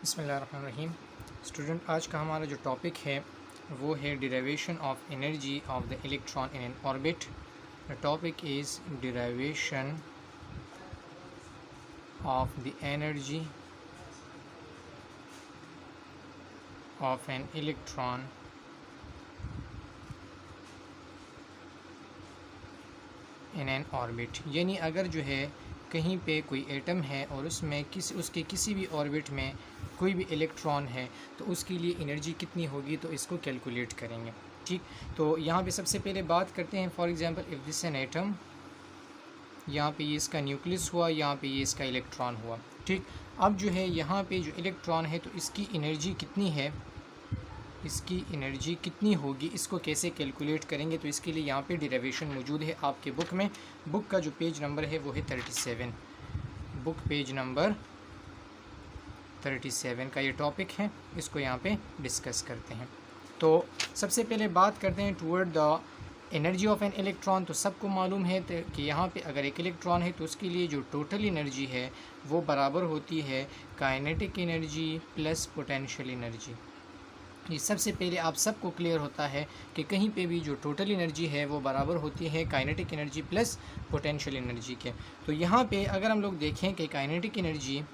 बिस्मिल्लाहिर्रहमानिर्रहीम। स्टूडेंट, आज का हमारा जो टॉपिक है वो है derivation of energy of the electron in N orbit. The topic is derivation of the energy of N electron in N orbit. यानी अगर जो है कहीं पे कोई एटम है और उसमें उसके किसी भी ऑर्बिट में कोई भी इलेक्ट्रॉन है तो उसके लिए एनर्जी कितनी होगी, तो इसको कैलकुलेट करेंगे। ठीक, तो यहाँ पे सबसे पहले बात करते हैं। For example, if this an atom, यहाँ पे ये इसका न्यूक्लियस हुआ, यहाँ पे ये इसका इलेक्ट्रॉन हुआ। ठीक, अब जो है यहाँ पे जो इलेक्ट्रॉन है तो इसकी एनर्जी कितनी है, इसकी एनर्जी कितनी होगी, इसको कैसे कैलकुलेट करेंगे, तो इसके लिए यहाँ पे डेरिवेशन मौजूद है आपके बुक में। बुक का जो पेज नंबर है वो है 37। बुक पेज नंबर 37 का ये टॉपिक है, इसको यहाँ पे डिस्कस करते हैं। तो सबसे पहले बात करते हैं toward the energy of an electron. तो सबको मालूम है कि यहाँ पे अगर एक इलेक्ट्रॉन है तो उसके लिए जो टोटल एनर्जी है वो बराबर होती है kinetic energy plus potential energy. ये सबसे पहले आप सबको क्लियर होता है कि कहीं पे भी जो टोटल एनर्जी है वो बराबर होती है kinetic energy plus potential energy के। तो यहाँ पे अगर हम लोग देखें कि kinetic energy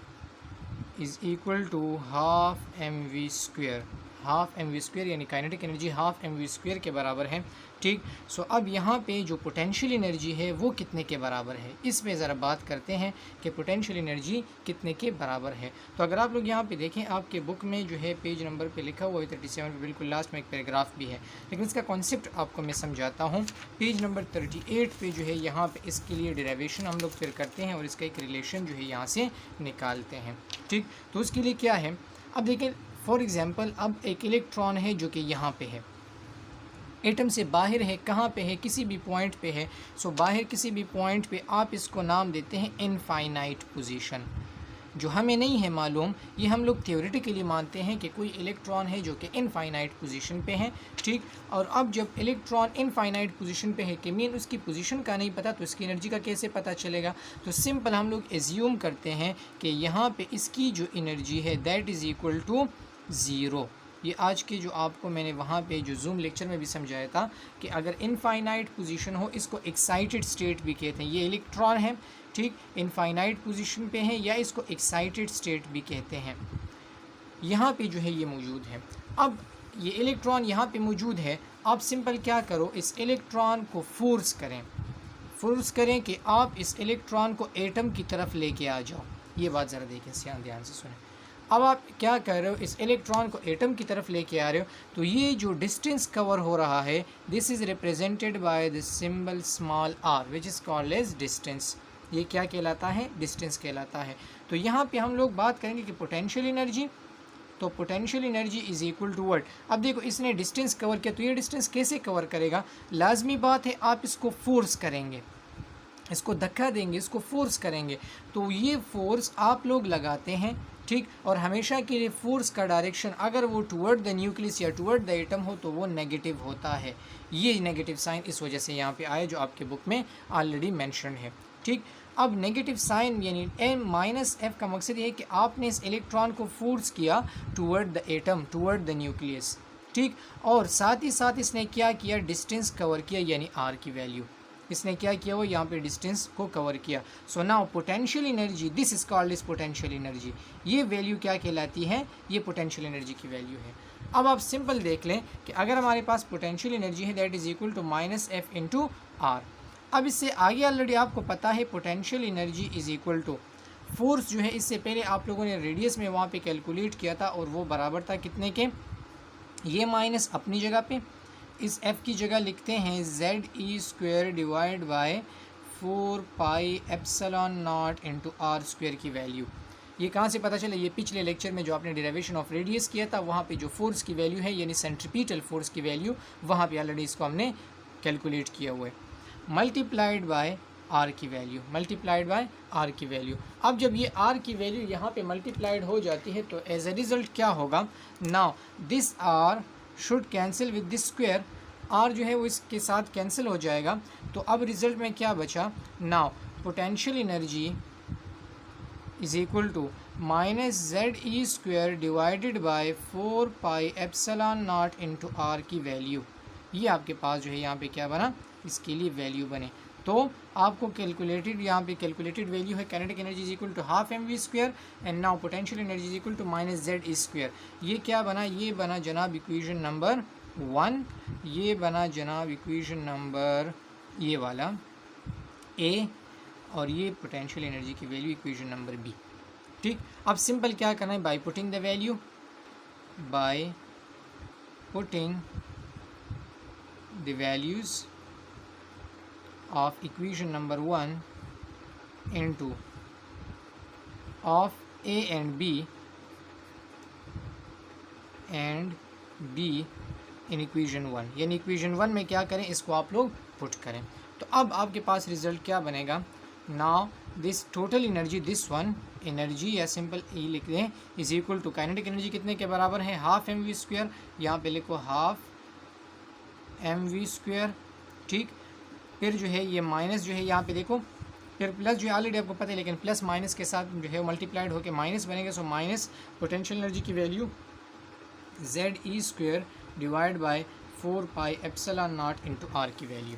is equal to half m v square, half m v square यानी kinetic energy half m v square के बराबर है। ठीक, सो अब यहाँ पे जो पोटेंशियल एनर्जी है वो कितने के बराबर है, इस पे ज़रा बात करते हैं कि पोटेंशियल एनर्जी कितने के बराबर है। तो अगर आप लोग यहाँ पे देखें, आपके बुक में जो है पेज नंबर पे लिखा हुआ है 37 पे, बिल्कुल लास्ट में एक पैराग्राफ भी है, लेकिन इसका कॉन्सेप्ट आपको मैं समझाता हूँ। पेज नंबर 38 पे जो है यहाँ पे इसके लिए डेरिवेशन हम लोग फिर करते हैं और इसका एक रिलेशन जो है यहाँ से निकालते हैं। ठीक, तो उसके लिए क्या है, अब देखें फॉर एग्ज़ाम्पल, अब एक इलेक्ट्रॉन है जो कि यहाँ पे है, एटम से बाहर है, कहाँ पे है, किसी भी पॉइंट पे है। सो बाहर किसी भी पॉइंट पे आप इसको नाम देते हैं इनफाइनाइट पोजीशन। जो हमें नहीं है मालूम, ये हम लोग थ्योरेटिकली मानते हैं कि कोई इलेक्ट्रॉन है जो कि इनफाइनाइट पोजीशन पे है। ठीक, और अब जब इलेक्ट्रॉन इनफाइनाइट पोजीशन पे है कि मीन उसकी पोजीशन का नहीं पता, तो इसकी एनर्जी का कैसे पता चलेगा। तो सिंपल हम लोग एज्यूम करते हैं कि यहाँ पे इसकी जो एनर्जी है that is equal to zero. ये आज के जो आपको मैंने वहाँ पे जो जूम लेक्चर में भी समझाया था कि अगर इनफाइनाइट पोजीशन हो, इसको एक्साइटेड स्टेट भी कहते हैं। ये इलेक्ट्रॉन है, ठीक, इनफाइनाइट पोजीशन पे है, या इसको एक्साइटेड स्टेट भी कहते हैं। यहाँ पे जो है ये मौजूद है। अब ये इलेक्ट्रॉन यहाँ पे मौजूद है, आप सिंपल क्या करो, इस इलेक्ट्रॉन को फोर्स करें कि आप इस इलेक्ट्रॉन को एटम की तरफ लेके आ जाओ। ये बात ज़रा देखें, ध्यान से सुनें। अब आप क्या कर रहे हो, इस इलेक्ट्रॉन को एटम की तरफ लेके आ रहे हो, तो ये जो डिस्टेंस कवर हो रहा है this is represented by the symbol small r which is called as distance. ये क्या कहलाता है, डिस्टेंस कहलाता है। तो यहाँ पे हम लोग बात करेंगे कि पोटेंशियल एनर्जी, तो potential energy is equal to what. अब देखो इसने डिस्टेंस कवर किया, तो ये डिस्टेंस कैसे कवर करेगा, लाजमी बात है आप इसको फोर्स करेंगे, इसको धक्का देंगे, इसको फोर्स करेंगे, तो ये फोर्स आप लोग लगाते हैं। ठीक, और हमेशा के लिए फोर्स का डायरेक्शन अगर वो टुवर्ड द न्यूक्लियस या टुवर्ड द एटम हो तो वो नेगेटिव होता है। ये नेगेटिव साइन इस वजह से यहाँ पे आया जो आपके बुक में ऑलरेडी मेंशन है। ठीक, अब नेगेटिव साइन यानी M-F का मकसद ये है कि आपने इस इलेक्ट्रॉन को फोर्स किया toward the atom, toward the nucleus. ठीक, और साथ ही साथ इसने क्या किया, डिस्टेंस कवर किया, यानी R की वैल्यू इसने क्या किया, वो यहाँ पे डिस्टेंस को कवर किया। So now potential energy, this is called is potential energy. ये वैल्यू क्या कहलाती है, ये पोटेंशियल एनर्जी की वैल्यू है। अब आप सिंपल देख लें कि अगर हमारे पास पोटेंशियल एनर्जी है that is equal to -F into r. अब इससे आगे ऑलरेडी आपको पता है potential energy is equal to force जो है, इससे पहले आप लोगों ने रेडियस में वहाँ पे कैलकुलेट किया था और वो बराबर था कितने के, ये माइनस अपनी जगह पे, इस f की जगह लिखते हैं ZE² divide by 4πε0 into R² की वैल्यू। ये कहाँ से पता चला, ये पिछले लेक्चर में जो आपने डेरिवेशन ऑफ रेडियस किया था वहाँ पे जो फोर्स की वैल्यू है यानी सेंट्रीपिटल फोर्स की वैल्यू, वहाँ पे ऑलरेडी इसको हमने कैलकुलेट किया हुआ है, मल्टीप्लाइड बाय R की वैल्यू, मल्टीप्लाइड बाय R की वैल्यू। अब जब ये R की वैल्यू यहाँ पे मल्टीप्लाइड हो जाती है तो एज ए रिज़ल्ट क्या होगा, now this R should cancel with this square, R जो है वो इसके साथ कैंसिल हो जाएगा। तो अब रिज़ल्ट में क्या बचा, now potential energy is equal to minus Z e square divided by 4 pi epsilon not into r की वैल्यू, ये आपके पास जो है यहाँ पे क्या बना, इसके लिए वैल्यू बने। तो आपको कैलकुलेटेड, यहाँ पे कैलकुलेटेड वैल्यू है kinetic energy is equal to half m v square and now potential energy is equal to minus Z e square. ये क्या बना, ये बना जनाब इक्वेशन नंबर 1, ये बना जनाब इक्वेशन नंबर ये वाला ए, और ये पोटेंशियल एनर्जी की वैल्यू इक्वेशन नंबर बी। ठीक, अब सिंपल क्या करना है, bye putting the value, bye putting the values of equation number 1 into of A and B in equation 1, यानी equation 1 में क्या करें, इसको आप लोग पुट करें। तो अब आपके पास रिजल्ट क्या बनेगा, now this total energy, this one energy या सिंपल ई लिख दें, is equal to kinetic energy कितने के बराबर है, हाफ एम वी स्क्वायर, यहाँ पे लिखो हाफ एम वी स्क्वायर। ठीक, फिर जो है ये माइनस जो है यहाँ पे देखो, फिर प्लस जो है ऑलरेडी आपको पता है, लेकिन प्लस माइनस के साथ जो है मल्टीप्लाइड होकर माइनस बनेगा। सो माइनस पोटेंशियल एनर्जी की value Z e square divide by 4 pi epsilon not into r की वैल्यू,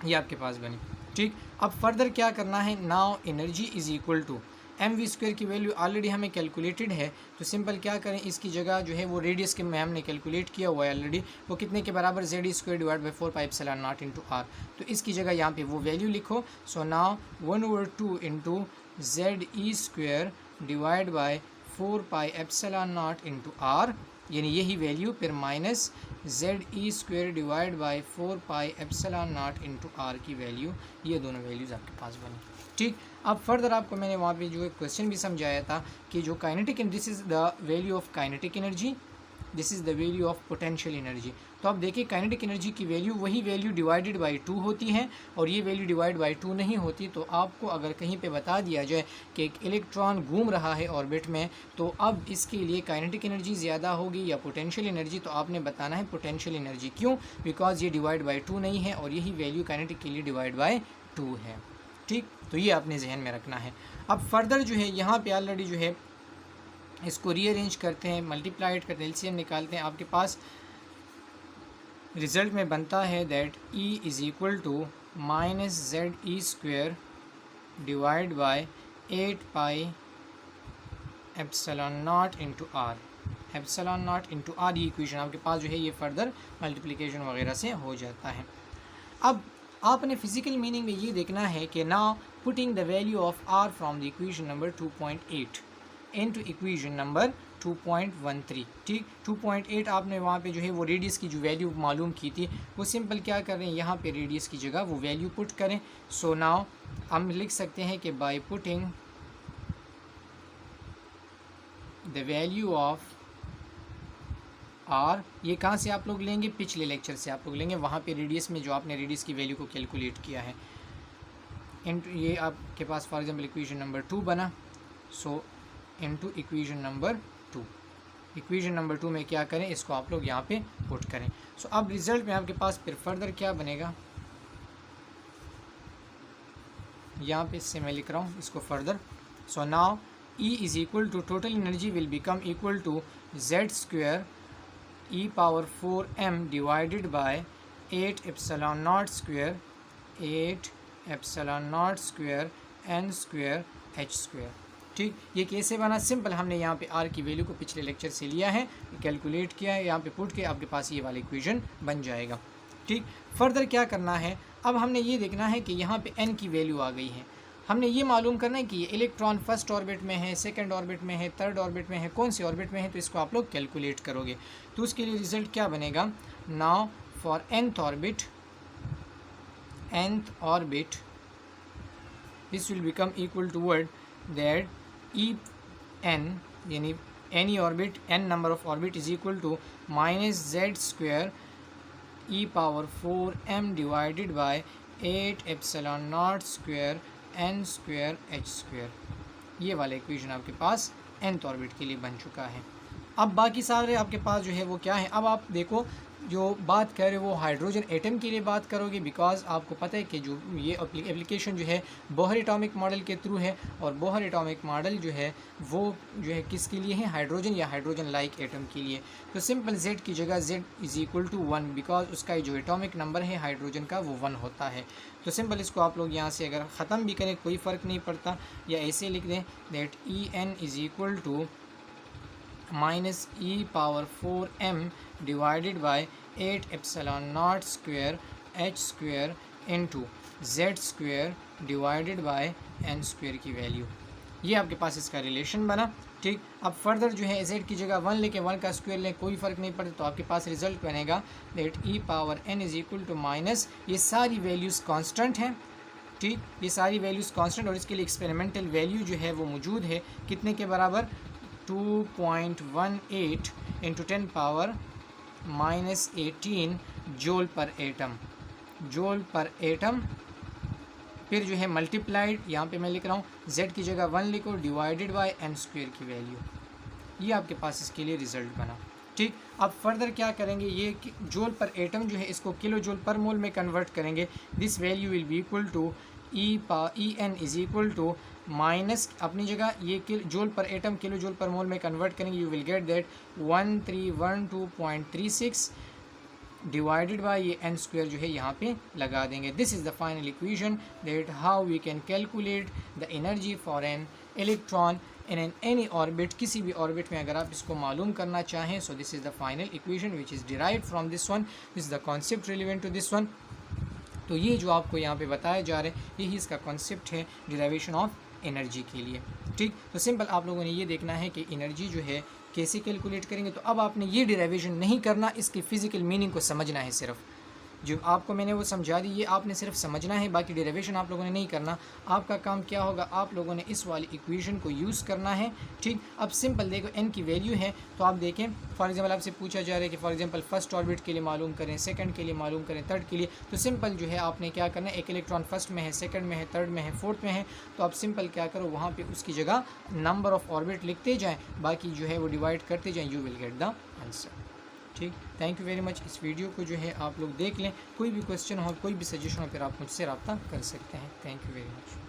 ये आपके पास बनी। ठीक, अब फर्दर क्या करना है, now energy is equal to m v square की वैल्यू ऑलरेडी हमें कैलकुलेटेड है, तो सिंपल क्या करें, इसकी जगह जो है वो रेडियस के में हमने कैलकुलेट किया हुआ है ऑलरेडी, वो कितने के बराबर, Z e square divide by 4 pi epsilon not into r, तो इसकी जगह यहाँ पे वो वैल्यू लिखो। So now 1/2 into Z e square divide by 4 pi epsilon not into r, यानी यही वैल्यू, फिर minus Z e square divide by 4 pi epsilon not into r की वैल्यू, ये दोनों वैल्यूज़ आपके पास बनी। ठीक, अब फर्दर आपको मैंने वहाँ पे जो क्वेश्चन भी समझाया था कि जो kinetic, this is the value of kinetic energy, this is the value of potential energy. तो अब देखिए काइनेटिक एनर्जी की वैल्यू वही वैल्यू डिवाइडेड बाई 2 होती है, और ये वैल्यू डिवाइड बाई 2 नहीं होती। तो आपको अगर कहीं पे बता दिया जाए कि एक इलेक्ट्रॉन घूम रहा है ऑर्बिट में, तो अब इसके लिए काइनेटिक एनर्जी ज़्यादा होगी या पोटेंशियल एनर्जी, तो आपने बताना है पोटेंशियल एनर्जी। क्यों, बिकॉज ये डिवाइड बाई 2 नहीं है, और यही वैल्यू काइनेटिक के लिए डिवाइड बाई 2 है। ठीक, तो ये आपने जहन में रखना है। अब फर्दर जो है यहाँ पे ऑलरेडी जो है इसको रीअरेंज करते हैं, मल्टीप्लाइड करते हैं, एलसीएम निकालते हैं, आपके पास रिज़ल्ट में बनता है that E is equal to minus Z e square divide by 8 pi epsilon not into r, epsilon not into r, ये इक्वेशन आपके पास जो है ये फर्दर मल्टीप्लिकेशन वगैरह से हो जाता है। अब आपने फिजिकल मीनिंग में ये देखना है कि now putting the value of r from the equation number 2.8 into equation number 2.13। ठीक, 2.8 आपने वहाँ पे जो है वो रेडियस की जो वैल्यू मालूम की थी, वो सिंपल क्या कर रहे हैं, यहाँ पे रेडियस की जगह वो वैल्यू पुट करें। सो नाउ हम लिख सकते हैं कि by putting the value of r, ये कहाँ से आप लोग लेंगे, पिछले लेक्चर से आप लोग लेंगे, वहाँ पे रेडियस में जो आपने रेडियस की वैल्यू को कैलकुलेट किया है। इनटू ये आपके पास फॉर एग्जांपल इक्वेशन नंबर 2 बना, सो into equation number 2, equation number 2 में क्या करें, इसको आप लोग यहाँ पे पुट करें। सो अब रिजल्ट में आपके पास फिर फर्दर क्या बनेगा, यहाँ पे इससे मैं लिख रहा हूँ इसको further. So now E is equal to total energy will become equal to Z square e power 4m divided by 8 epsilon not square, 8 epsilon not square n square h square. ठीक, ये कैसे बना, सिंपल हमने यहाँ पे r की value को पिछले लेक्चर से लिया है, कैलकुलेट किया है, यहाँ पे पुट के आपके पास ये वाला इक्वेशन बन जाएगा। ठीक, फर्दर क्या करना है, अब हमने ये देखना है कि यहाँ पे n की वैल्यू आ गई है, हमने ये मालूम करना है कि ये इलेक्ट्रॉन फर्स्ट ऑर्बिट में है, सेकंड ऑर्बिट में है, थर्ड ऑर्बिट में है, कौन सी ऑर्बिट में है, तो इसको आप लोग कैलकुलेट करोगे। तो उसके लिए रिजल्ट क्या बनेगा, now for nth orbit this will become equal to word that E n, यानी any orbit n number of orbit is equal to minus Z square e power 4m divided by 8 epsilon not square n square h square. ये वाला equation आपके पास nth orbit के लिए बन चुका है। अब बाकी सारे आपके पास जो है वो क्या है, अब आप देखो जो बात कर रहे हो वो हाइड्रोजन एटम के लिए बात करोगे, बिकॉज आपको पता है कि जो ये एप्लीकेशन जो है बोहर एटॉमिक मॉडल के थ्रू है, और बोहर एटॉमिक मॉडल जो है वो जो है किसके लिए है, हाइड्रोजन या हाइड्रोजन लाइक एटम के लिए। तो सिंपल z की जगह z is equal to 1, because उसका जो एटॉमिक नंबर है हाइड्रोजन का वो 1 होता है। तो सिंपल इसको आप लोग यहाँ से अगर ख़त्म भी करें कोई फ़र्क नहीं पड़ता, या ऐसे लिख दें that En is equal to minus e⁴m divided by 8 epsilon not square h square into z square divided by n square की वैल्यू। ये आपके पास इसका रिलेशन बना। ठीक, अब फर्दर जो है z की जगह 1 लेके 1 का स्क्वायर लें कोई फ़र्क नहीं पड़ता, तो आपके पास रिजल्ट बनेगा that e⁴n is equal to minus, ये सारी वैल्यूज़ कांस्टेंट हैं। ठीक, ये सारी वैल्यूज़ कांस्टेंट, और इसके लिए एक्सपेरिमेंटल वैल्यू जो है वो मौजूद है कितने के बराबर, 2.18 इंटू 10 पावर माइनस 18 जूल पर एटम, जूल पर एटम। फिर जो है मल्टीप्लाइड, यहाँ पे मैं लिख रहा हूँ z की जगह 1 लिखो डिवाइडेड बाय n स्क्वायर की वैल्यू। ये आपके पास इसके लिए रिज़ल्ट बना। ठीक, अब फर्दर क्या करेंगे, ये जूल पर एटम जो है इसको किलो जूल पर मोल में कन्वर्ट करेंगे। This value will be equal to En is equal to minus, अपनी जगह ये जूल पर एटम किलो जूल पर मोल में कन्वर्ट करेंगे, you will get that 1312.36 divided by ये n स्क्वायर जो है यहाँ पे लगा देंगे। This is the final equation that how we can calculate the energy for an electron in an any orbit, किसी भी ऑर्बिट में अगर आप इसको मालूम करना चाहें। So this is the final equation which is derived from this one, this is the concept relevant to this one. तो ये जो आपको यहाँ पे बताया जा रहा है यही इसका कॉन्सेप्ट है डिराइवेशन ऑफ एनर्जी के लिए। ठीक, तो सिंपल आप लोगों ने ये देखना है कि एनर्जी जो है कैसे कैलकुलेट करेंगे। तो अब आपने ये डिराइवेशन नहीं करना, इसकी फ़िज़िकल मीनिंग को समझना है सिर्फ, जो आपको मैंने वो समझा दी, ये आपने सिर्फ समझना है, बाकी डेरिवेशन आप लोगों ने नहीं करना। आपका काम क्या होगा, आप लोगों ने इस वाली इक्वेशन को यूज़ करना है। ठीक, अब सिंपल देखो n की वैल्यू है, तो आप देखें फॉर एग्जांपल आपसे पूछा जा रहा है कि फॉर एग्जांपल फर्स्ट ऑर्बिट के लिए मालूम करें, सेकंड के लिए मालूम करें, थर्ड के लिए। तो सिंपल जो है आपने क्या करना है, एक इलेक्ट्रॉन फर्स्ट में है, सेकंड में है, थर्ड में है, फोर्थ में है, तो आप सिंपल क्या करो वहाँ पर उसकी जगह नंबर ऑफ़ ऑर्बिट लिखते जाएँ, बाकी जो है वो डिवाइड करते जाएँ, you will get the answer. ठीक, थैंक यू वेरी मच। इस वीडियो को जो है आप लोग देख लें, कोई भी क्वेश्चन हो, कोई भी सजेशन हो, फिर आप मुझसे रब्ता कर सकते हैं। Thank you very much.